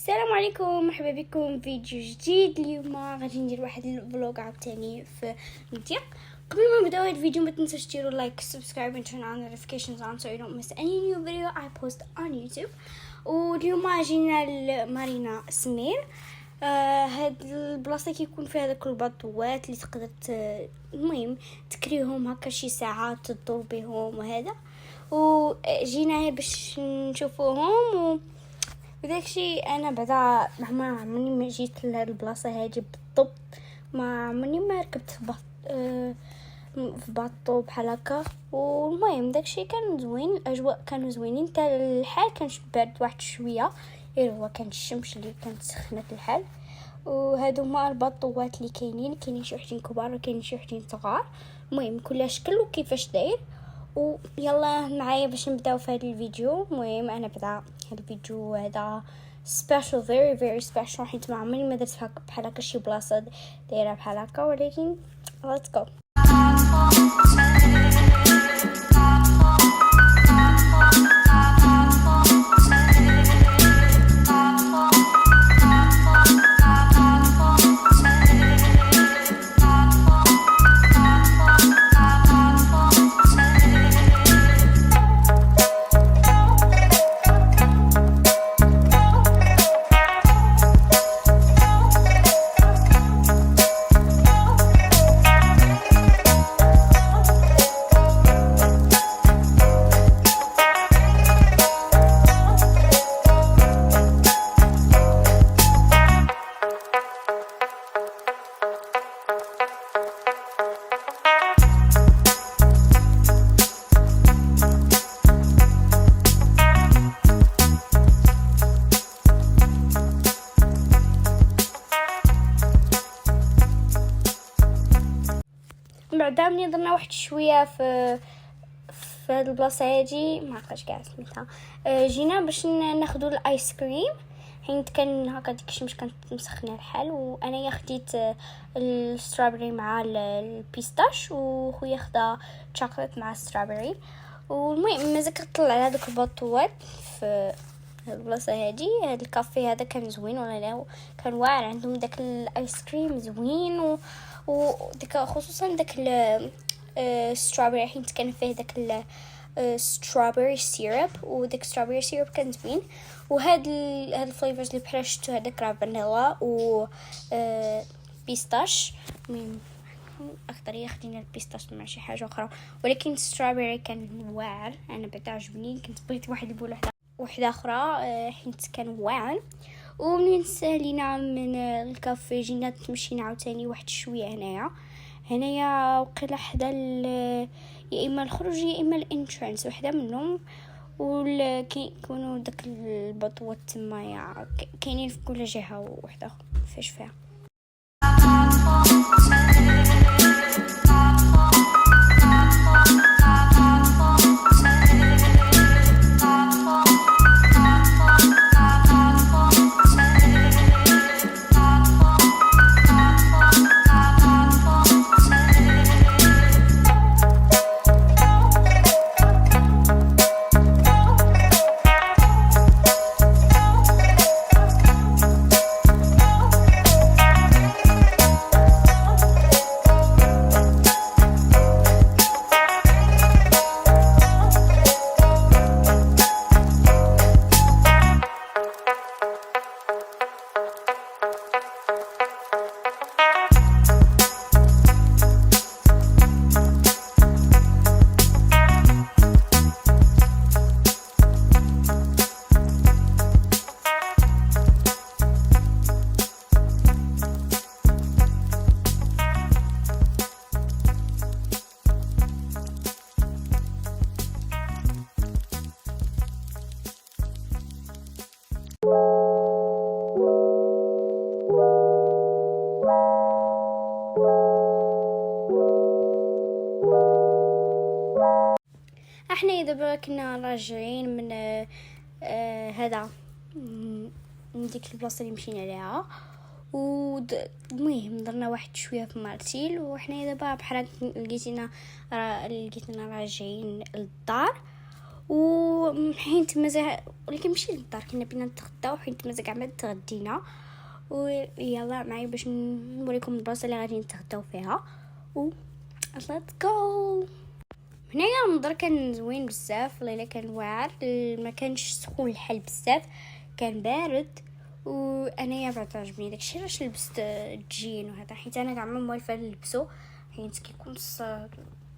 السلام عليكم، مرحبا بكم في فيديو جديد. اليوم غادي ندير واحد الفلوق عاوتاني في مضيق. قبل ما نبداو هذا الفيديو ما تنسوش ديروا لايك، سبسكرايب and turn on notifications on so you don't miss any new video I post on YouTube. واليوم جينا لمارينا سمير. هاد البلاصه كيكون فيها داك البطوات اللي تقدر المهم تكريهم هكا شي ساعات تدور بهم وهذا، وجينا هنا باش نشوفوهم وداكشي. انا بعدا ما عمرني ما جيت لهاد البلاصه هادي بالضبط، ما عمرني ما ركبت في باطو بحال هكا. والمهم داكشي كان زوين، الاجواء كانوا زوينين، حتى الحال كان بارد واحد شويه، غير هو كان الشمس اللي كانت سخنت الحال. وهادو هما البطوات اللي كاينين شي وحدين كبار وكاينين شي وحدين صغار، المهم كل شكل وكيفاش داير. ويلا معايا باش نبداو في هذا الفيديو. المهم انا بدا هذا الفيديو هذا special very very special حيت ما عمري ما درت بحال هكا شي بلاصه دايره بحال هكا، ولكن let's go. بعدا ملي درنا واحد شويه في هاد البلاصه هادي، ما عرفتش كاع سميتها، جينا باش ناخذوا الايس كريم حيت كان هكا ديك الشمس كانت مسخنه الحال. وانا خديت السترابري مع البيستاش، وخويا خدا شوكولات مع السترابري. والمهم مازال كنطلع على هذوك البطوات في هاد البلاصه هادي. هاد الكافي هذا كان زوين ولا لا، كان واعر، عندهم داك الايس كريم زوين وديك خصوصا داك السترابري حيت كان فيه داك السترابري سيرب، وداك السترابري سيرب كان زوين. وهاد الفليفرز اللي بحال شفتو هذاك راه فانيلا و بيستاش، المهم اكثر خدينا البيستاش مع شي حاجه اخرى، ولكن السترابري كان واعر، انا بعدا عجبني. كنت بغيت واحد البول وحده اخرى حيت كان واعر. ومنين سالينا من الكافي جينا تمشينا عاوتاني واحد شويه هنايا وقيلا حدا يا اما الخروج يا اما الانترانس، وحده منهم. وكيكونوا داك البطوات تمايا كاينين في كل جهه وحده فاش فيها. احنا دابا كنا راجعين من هذا من ديك البلاصه اللي مشينا ليها، المهم درنا واحد شويه في مارتيل، وحنا دابا بحال لقيتنا راجعين للدار. وحين تمزق، ولكن ماشي للدار، كنا بينا نتغداو. حين تمزق عمد تغدينا، ويلا معي باش نوريكم البلاصه اللي غادي نتغداو فيها. و let's go. هنايا المنظر كان زوين بزاف، الليله كان واعر، ما كانش سخون الحال بزاف، كان بارد. وانايا بعد عجبني داكشي علاش لبست الجين وهذا، حيت انا كاع ما موالفه نلبسو، حيت كيكون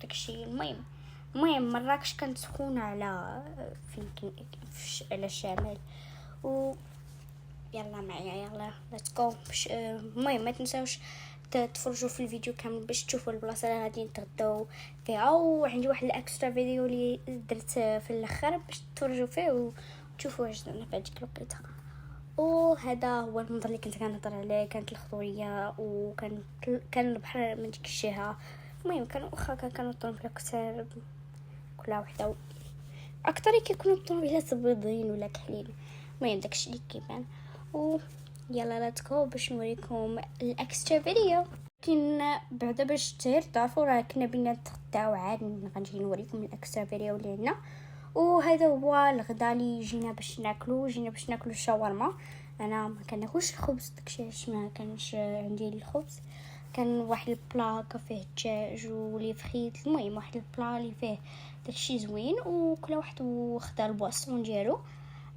داكشي. المهم مراكش كانت سخونه على فين على الشمال. و يلا معايا، يلا ليتس جو. المهم ما تنساوش تفرجوا في الفيديو كامل باش تشوفوا البلاصه اللي غادي نتغداو فيها. وعندي واحد الاكسترا فيديو اللي درت في الاخر باش تفرجوا فيه وتشوفوا واش درنا في هذيك الوقيته. وهذا هو المنظر اللي كنت كنهضر عليه. كانت الخضوريه وكان البحر من ديك الجهه. المهم كانوا واخا كانوا الطوموبيلات كثار، كل وحده اكثر كيكونوا الطوموبيلات بيضين ولا كحلين. المهم داكشي اللي كيبان. يلا لا تكو باش نوريكم الاكسترا فيديو. لكن بعدا باش تعرفوا راه كنا بينا نتغداو عاد، غنجي نوريكم الاكسترا فيديو اللي عندنا. وهذا هو الغداء اللي جينا باش ناكلو الشاورما. انا ما كناكلش الخبز داكشي علاش ما كانش عندي الخبز. كان واحد البلا فيه الدجاج ولي فريت. المهم واحد البلا اللي فيه داكشي زوين، وكل واحد وخدا البواسون ديالو.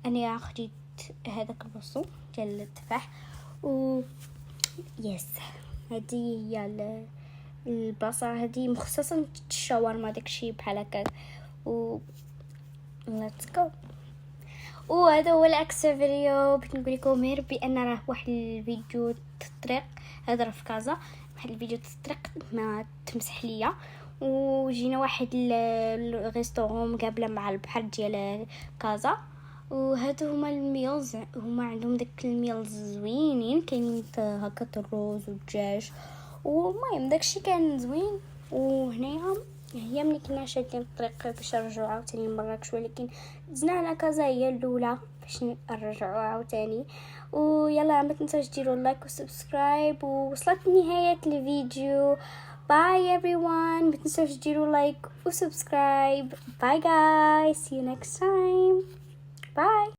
انا خديت هذاك البواسون ديال التفاح. يس هذه هي البلاصه هذه مخصصه الشاورما داكشي بحال هكا. let's go. وهذا هو الاكسترا فيديو. بغيت نقول لكم غير بان راه واحد الفيديو الطريق، هذا راه في كازا، واحد الفيديو الطريق ما تمسح ليا. وجينا واحد الريستورون مقابله مع البحر ديال كازا. وهادو هما الميلز، هما عندهم داك الميلز زوينين، كاين هكا الرز والدجاج. والمهم داكشي كان زوين. وهنايا هي ملي كنا شادين الطريق باش نرجعوا عاوتاني لمراكش، ولكن دزنا على كازا هي الاولى باش نرجعوا عاوتاني. ويلا ما تنساوش ديروا لايك وسبسكرايب. ووصلت نهايه الفيديو. باي everyone. ما تنساوش ديروا لايك وسبسكرايب. باي guys, see you next time. Bye.